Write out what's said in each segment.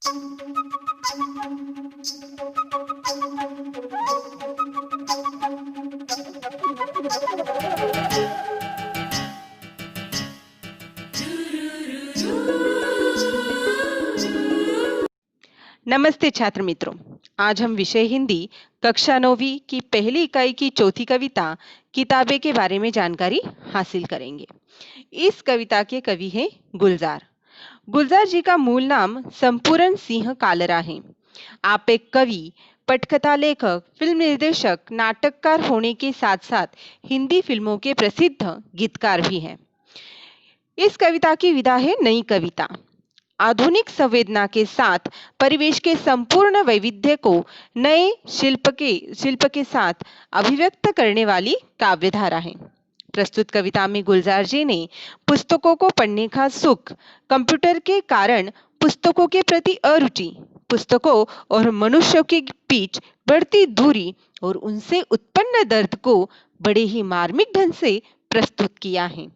नमस्ते छात्र मित्रों। आज हम विषय हिंदी कक्षा 9वीं की पहली इकाई की चौथी कविता किताबें के बारे में जानकारी हासिल करेंगे। इस कविता के कवि हैं गुलजार। गुलजार जी का मूल नाम संपूर्ण सिंह कालरा है। आप एक कवि, पटकथा लेखक, फिल्म निर्देशक, नाटककार होने के साथ साथ हिंदी फिल्मों के प्रसिद्ध गीतकार भी हैं। इस कविता की विधा है नई कविता। आधुनिक संवेदना के साथ परिवेश के संपूर्ण वैविध्य को नए शिल्प के साथ अभिव्यक्त करने वाली काव्यधारा है। प्रस्तुत कविता में गुलजार जी ने पुस्तकों को पढ़ने का सुख, कंप्यूटर के कारण पुस्तकों के प्रति अरुचि, पुस्तकों और मनुष्यों के बीच बढ़ती दूरी और उनसे उत्पन्न दर्द को बड़े ही मार्मिक ढंग से प्रस्तुत किया है।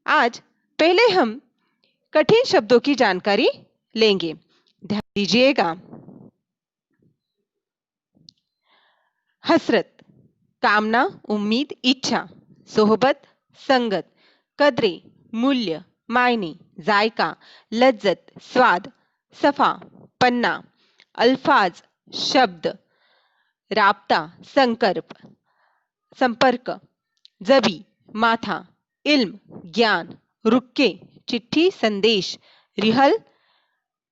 आज पहले हम कठिन शब्दों की जानकारी लेंगे। ध्यान दीजिएगा। हसरत, कामना, उम्मीद, इच्छा। सोहबत, संगत। कदरे, मूल्य, मायने, जायका, लज्जत, स्वाद। सफा, पन्ना। अल्फाज, शब्द। राब्ता, संपर्क। जबी, माथा। इल्म, ज्ञान। रुक्के, चिट्ठी, संदेश। रिहल,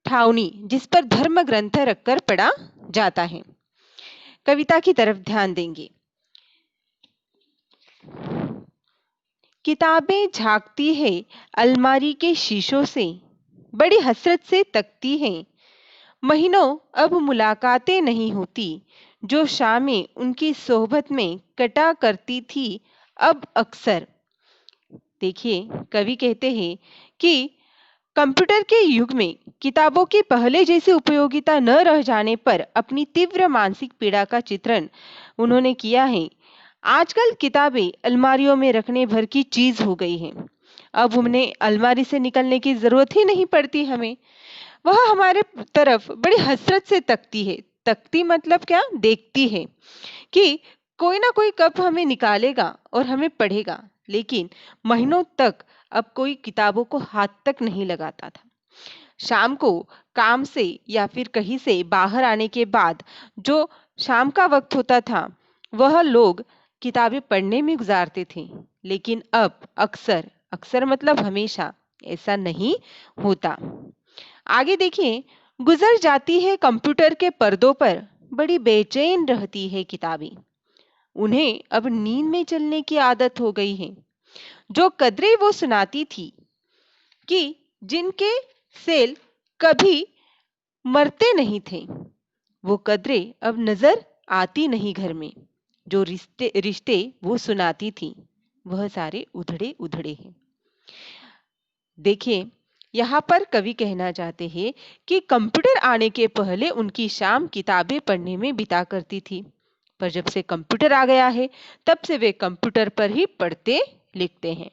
ठावनी, जिस पर धर्म ग्रंथ रखकर पढ़ा जाता है। कविता की तरफ ध्यान देंगे। किताबें झांकती है अलमारी के शीशों से, बड़ी हसरत से तकती हैं। महीनों अब मुलाकातें नहीं होती, जो शामें उनकी सोहबत में कटा करती थी अब अक्सर। देखिए, कवि कहते हैं कि कंप्यूटर के युग में किताबों की पहले जैसी उपयोगिता न रह जाने पर अपनी तीव्र मानसिक पीड़ा का चित्रण उन्होंने किया है। आजकल किताबें अलमारियों में रखने भर की चीज हो गई हैं। अब उन्हें अलमारी से निकलने की जरूरत ही नहीं पड़ती हमें। वह हमारे तरफ बड़ी हसरत से तकती है। तकती मतलब क्या? देखती है कि कोई ना कोई कब हमें निकालेगा और हमें पढ़ेगा। लेकिन महीनों तक अब कोई किताबों को हाथ तक नहीं लगाता था। शाम को काम से या फिर कहीं से बाहर आने के बाद जो शाम का वक्त होता था, वह लोग किताबें पढ़ने में गुजारते थे। लेकिन अब अक्सर, अक्सर मतलब हमेशा, ऐसा नहीं होता। आगे देखिए, गुजर जाती है कंप्यूटर के पर्दों पर, बड़ी बेचैन रहती है किताबें। उन्हें अब नींद में चलने की आदत हो गई है। जो कदरें वो सुनाती थी कि जिनके सेल कभी मरते नहीं थे, वो कदरें अब नजर आती नहीं घर में। जो रिश्ते रिश्ते वो सुनाती थी, वह सारे उधड़े उधड़े हैं। देखिए, यहाँ पर कवि कहना चाहते हैं कि कंप्यूटर आने के पहले उनकी शाम किताबें पढ़ने में बिता करती थी, पर जब से कंप्यूटर आ गया है, तब से वे कंप्यूटर पर ही पढ़ते लिखते हैं।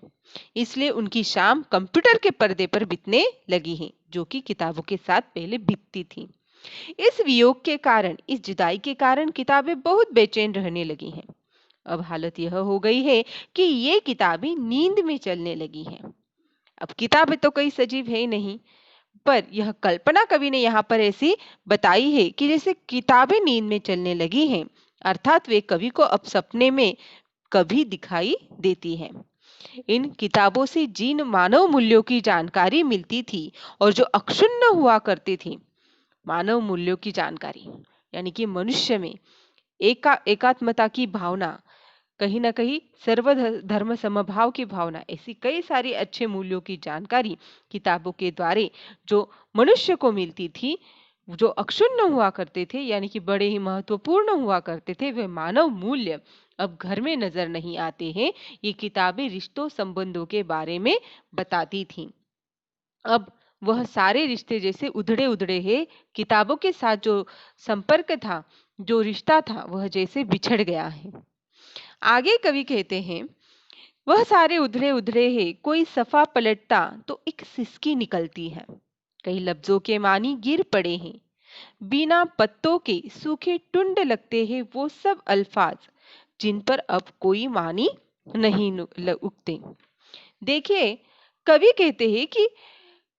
इसलिए उनकी शाम कंप्यूटर के पर्दे पर बीतने लगी है, जो कि किताबों के साथ पहले बीतती थी। इस वियोग के कारण, इस जुदाई के कारण किताबें बहुत बेचैन रहने लगी हैं। अब हालत यह हो गई है कि ये किताबें नींद में चलने लगी हैं। अब किताबें तो कोई सजीव है ही नहीं, पर यह कल्पना कवि ने यहाँ पर ऐसी बताई है कि जैसे किताबें नींद में चलने लगी हैं, अर्थात वे कवि को अब सपने में कभी दिखाई देती है। इन किताबों से जिन मानव मूल्यों की जानकारी मिलती थी और जो अक्षुण्ण हुआ करती थी, मानव मूल्यों की जानकारी यानी कि मनुष्य में एकात्मता की भावना, कहीं ना कहीं सर्वधर्म समभाव की भावना, ऐसी कई सारी अच्छे मूल्यों की जानकारी किताबों के द्वारा जो मनुष्य को मिलती थी, जो अक्षुण्ण हुआ करते थे यानी कि बड़े ही महत्वपूर्ण हुआ करते थे, वे मानव मूल्य अब घर में नजर नहीं आते हैं। ये किताबें रिश्तों संबंधों के बारे में बताती थीं। अब वह सारे रिश्ते जैसे उधड़े उधड़े हैं। किताबों के साथ जो संपर्क था, जो रिश्ता था, वह जैसे बिछड़ गया है। आगे कवि कहते हैं, वह सारे उधड़े उधड़े हैं, कोई सफा पलटता तो एक सिसकी निकलती है। कई लफ्जों के मानी गिर पड़े हैं। बिना पत्तों के सूखे टुंड लगते हैं वो सब अल्फाज जिन पर अब कोई मानी नहीं उगते। देखिए, कवि कहते हैं कि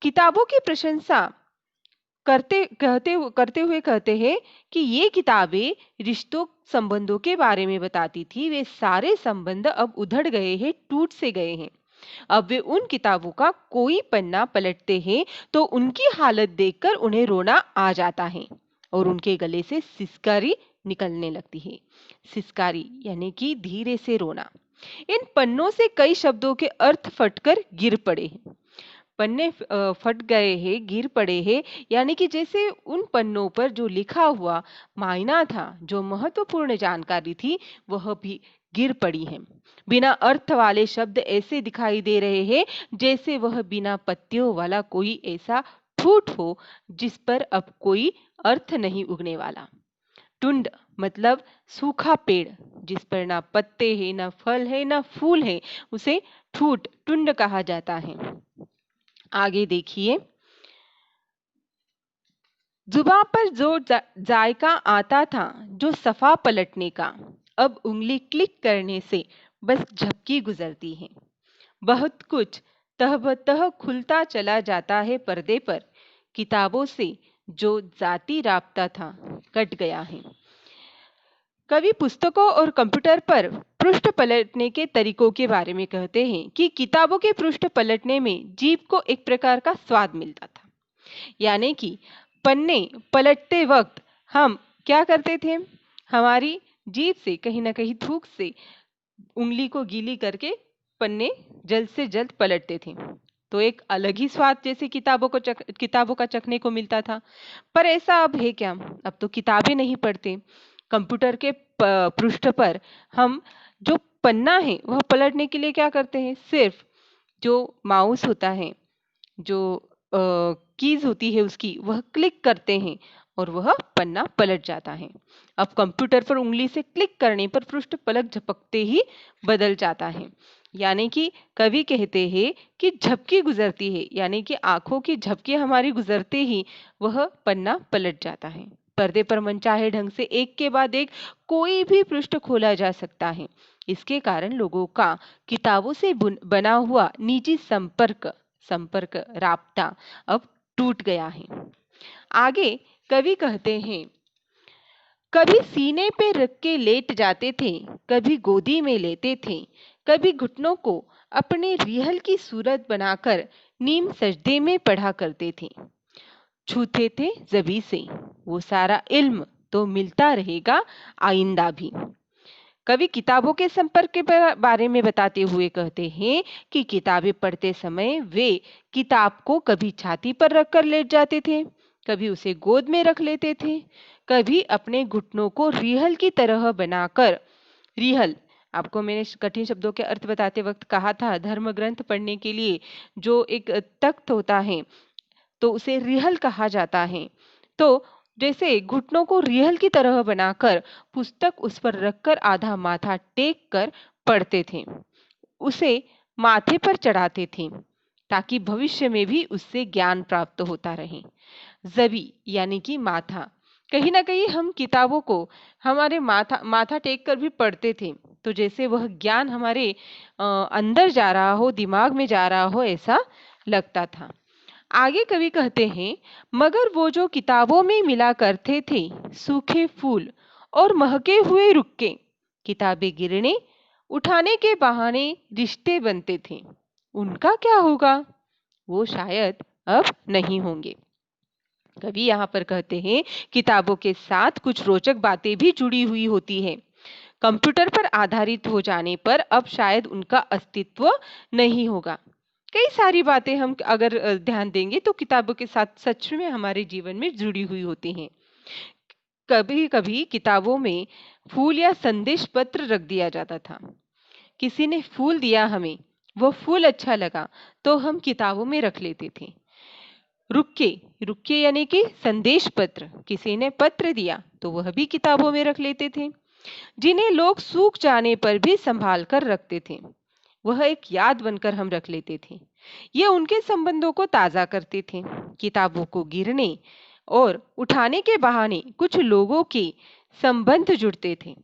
किताबों की प्रशंसा करते हुए कहते हैं कि ये किताबें रिश्तों संबंधों के बारे में बताती थी। वे सारे संबंध अब उधड़ गए हैं, टूट से गए हैं। अब वे उन किताबों का कोई पन्ना पलटते हैं तो उनकी हालत देखकर उन्हें रोना आ जाता है और उनके गले से सिसकारी निकलने लगती है। सिसकारी यानी कि धीरे से रोना। इन पन्नों से कई शब्दों के अर्थ फटकर गिर पड़े हैं। पन्ने फट गए हैं, गिर पड़े हैं, यानी कि जैसे उन पन्नों पर जो लिखा हुआ मायना था, जो महत्वपूर्ण जानकारी थी, वह भी गिर पड़ी है। बिना अर्थ वाले शब्द ऐसे दिखाई दे रहे हैं जैसे वह बिना पत्तियों वाला कोई ऐसा ठूठ हो जिस पर अब कोई अर्थ नहीं उगने वाला। टुंड मतलब सूखा पेड़ जिस पर ना पत्ते हैं, ना फल है, ना फूल है, उसे ठूठ टुंड कहा जाता है। आगे देखिए, जुबान पर जो जायका आता था जो सफा पलटने का, अब उंगली क्लिक करने से बस झपकी गुजरती है। बहुत कुछ तह खुलता चला जाता है पर्दे पर। किताबों से जो जाती राब्ता था कट गया है। कवि पुस्तकों और कंप्यूटर पर पृष्ठ पलटने के तरीकों के बारे में कहते हैं कि किताबों के पृष्ठ पलटने में जीभ को एक प्रकार का स्वाद मिलता था। यानी कि पन्ने पलटते वक्त हम क्या करते थे, हमारी जीभ से कहीं ना कहीं थूक से उंगली को गीली करके पन्ने जल्द से जल्द पलटते थे। तो एक अलग ही स्वाद जैसे किताबों का चखने को मिलता था। पर ऐसा अब है क्या? अब तो किताबें नहीं पढ़ते। कंप्यूटर के पृष्ठ पर हम जो पन्ना है वह पलटने के लिए क्या करते हैं, सिर्फ जो माउस होता है, जो कीज होती है उसकी, वह क्लिक करते हैं और वह पन्ना पलट जाता है। अब कंप्यूटर पर उंगली से क्लिक करने पर पृष्ठ पलक झपकते ही बदल जाता है। यानी कि कवि कहते हैं कि झपकी गुजरती है, यानी कि आंखों की झपकी हमारी गुजरते ही वह पन्ना पलट जाता है। पर्दे पर मनचाहे ढंग से एक के बाद एक कोई भी पृष्ठ खोला जा सकता है। इसके कारण लोगों का किताबों से बना हुआ निजी संपर्क राब्ता अब टूट गया है। आगे कवि कहते हैं, कभी सीने पे रख के लेट जाते थे, कभी गोदी में लेते थे, कभी घुटनों को अपने रिहल की सूरत बनाकर नीम सजदे में पढ़ा करते थे। छूते थे जबी से वो सारा इल्म तो मिलता रहेगा आइंदा भी। कवि किताबों के संपर्क के बारे में बताते हुए कहते हैं कि किताबें पढ़ते समय वे किताब को कभी छाती पर रखकर लेट जाते थे, कभी उसे गोद में रख लेते थे, कभी अपने घुटनों को रिहल की तरह बनाकर, रिहल आपको मैंने कठिन शब्दों के अर्थ बताते वक्त कहा था, धर्म ग्रंथ पढ़ने के लिए जो एक तख्त होता है तो उसे रिहल कहा जाता है। तो जैसे घुटनों को रिहल की तरह बनाकर पुस्तक उस पर रखकर आधा माथा टेक कर पढ़ते थे, उसे माथे पर चढ़ाते थे ताकि भविष्य में भी उससे ज्ञान प्राप्त होता रहे। जबी यानी कि माथा, कहीं ना कहीं हम किताबों को हमारे माथा टेक कर भी पढ़ते थे, तो जैसे वह ज्ञान हमारे अंदर जा रहा हो, दिमाग में जा रहा हो, ऐसा लगता था। आगे कवि कहते हैं, मगर वो जो किताबों में मिला करते थे सूखे फूल और महके हुए रुक्के, किताबें गिरने उठाने के बहाने रिश्ते बनते थे, उनका क्या होगा? वो शायद अब नहीं होंगे। कवि यहाँ पर कहते हैं, किताबों के साथ कुछ रोचक बातें भी जुड़ी हुई होती हैं। कंप्यूटर पर आधारित हो जाने पर अब शायद उनका अस्तित्व नहीं होगा। कई सारी बातें हम अगर ध्यान देंगे तो किताबों के साथ सच में हमारे जीवन में जुड़ी हुई होती हैं। कभी कभी किताबों में फूल या संदेश पत्र रख दिया जाता था। किसी ने फूल दिया हमें, वो फूल अच्छा लगा तो हम किताबों में रख लेते थे। रुक्के रुक्के यानी कि संदेश पत्र, किसी ने पत्र दिया तो वह भी किताबों में रख लेते थे, जिन्हें लोग सूख जाने पर भी संभाल कर रखते थे। वह एक याद बनकर हम रख लेते थे। ये उनके संबंधों को ताज़ा करते थे। किताबों को गिरने और उठाने के बहाने कुछ लोगों के संबंध जुड़ते थे।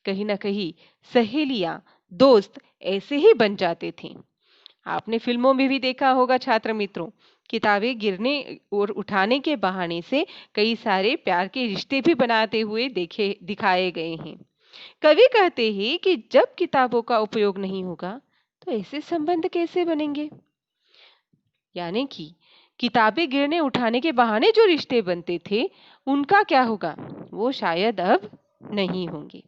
कहीं न कहीं सहेलियाँ, दोस्त ऐसे ही बन जाते थे। आपने फिल्मों में भी देखा होगा छात्र मित्रों, किताबें गिरने और उठाने के बहाने से कई सारे प्यार के रिश्ते भी बनाते हुए देखे दिखाए गए हैं। कवि कहते हैं कि जब किताबों का उपयोग नहीं होगा, तो ऐसे संबंध कैसे बनेंगे? यानी कि किताबें गिरने उठाने के बहाने जो रिश्ते बनते थे, उनका क्या होगा? वो शायद अब नहीं होंगे।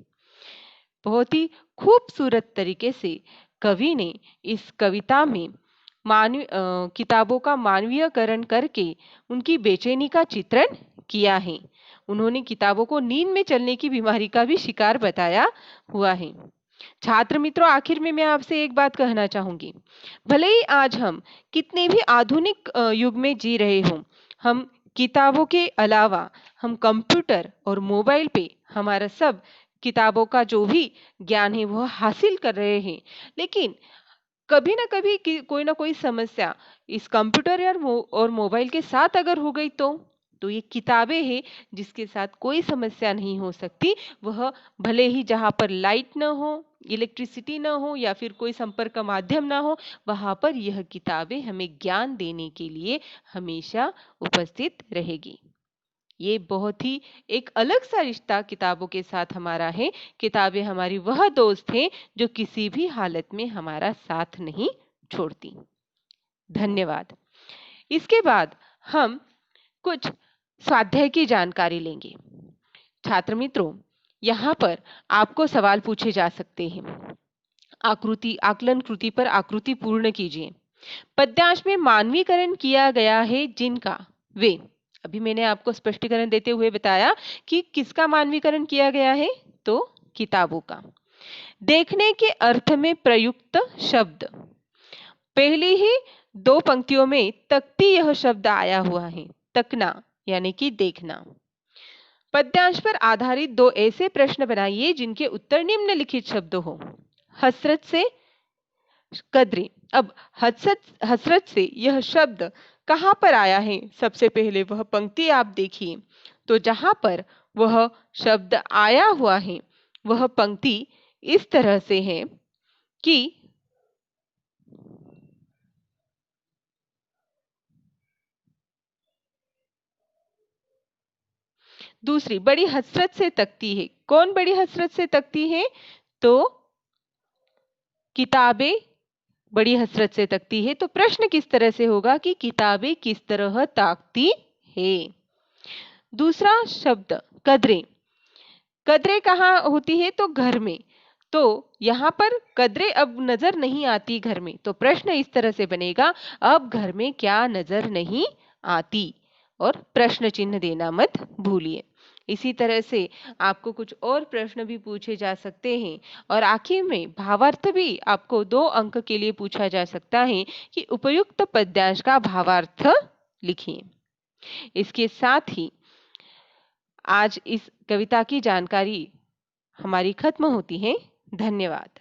बहुत ही खूबसूरत तरीके से कवि ने इस कविता में किताबों का मानवीयकरण करके उनकी बेचैनी का चित्रण किया है। उन्होंने किताबों को नींद में चलने की बीमारी का भी शिकार बताया हुआ है। छात्र मित्रों, आखिर में मैं आपसे एक बात कहना चाहूंगी। भले ही आज हम कितने भी आधुनिक युग में जी रहे हों, हम किताबों के अलावा हम कंप्यूटर और मोबाइल पे हमारा सब किताबों का जो भी ज्ञान है वो हासिल कर रहे हैं। लेकिन कभी ना कभी कोई ना कोई समस्या इस कंप्यूटर और मोबाइल के साथ अगर हो गई तो ये किताबें हैं जिसके साथ कोई समस्या नहीं हो सकती। वह भले ही जहाँ पर लाइट न हो, इलेक्ट्रिसिटी न हो या फिर कोई संपर्क का माध्यम ना हो, वहाँ पर यह किताबें हमें ज्ञान देने के लिए हमेशा उपस्थित रहेगी। ये बहुत ही एक अलग सा रिश्ता किताबों के साथ हमारा है। किताबें हमारी वह दोस्त हैं जो किसी भी हालत में हमारा साथ नहीं छोड़ती। धन्यवाद। इसके बाद हम कुछ स्वाध्याय की जानकारी लेंगे। छात्र मित्रों, यहाँ पर आपको सवाल पूछे जा सकते हैं। आकलन कृति पर आकृति पूर्ण कीजिए। पद्यांश में मानवीकरण किया गया है जिनका वे। अभी मैंने आपको स्पष्टीकरण देते हुए बताया कि किसका मानवीकरण किया गया है, तो किताबों का। देखने के अर्थ में प्रयुक्त शब्द। पहली ही दो पंक्तियों में तकती यह शब्द आया हुआ है, तकना यानी कि देखना। पद्यांश पर आधारित दो ऐसे प्रश्न बनाइए जिनके उत्तर निम्नलिखित शब्द हो। हसरत से कदरें। अब हसरत से यह शब्द कहाँ पर आया है? सबसे पहले वह पंक्ति आप देखिए, तो जहां पर वह शब्द आया हुआ है वह पंक्ति इस तरह से है कि दूसरी बड़ी हसरत से तकती है। कौन बड़ी हसरत से तकती है? तो किताबें बड़ी हसरत से तकती है। तो प्रश्न किस तरह से होगा कि किताबें किस तरह ताकती है। दूसरा शब्द कदरें। कदरें कहाँ होती है? तो घर में। तो यहाँ पर कदरें अब नजर नहीं आती घर में, तो प्रश्न इस तरह से बनेगा, अब घर में क्या नजर नहीं आती? और प्रश्न चिन्ह देना मत भूलिए। इसी तरह से आपको कुछ और प्रश्न भी पूछे जा सकते हैं और आखिर में भावार्थ भी आपको 2 अंक के लिए पूछा जा सकता है कि उपयुक्त पद्यांश का भावार्थ लिखिए। इसके साथ ही आज इस कविता की जानकारी हमारी खत्म होती है। धन्यवाद।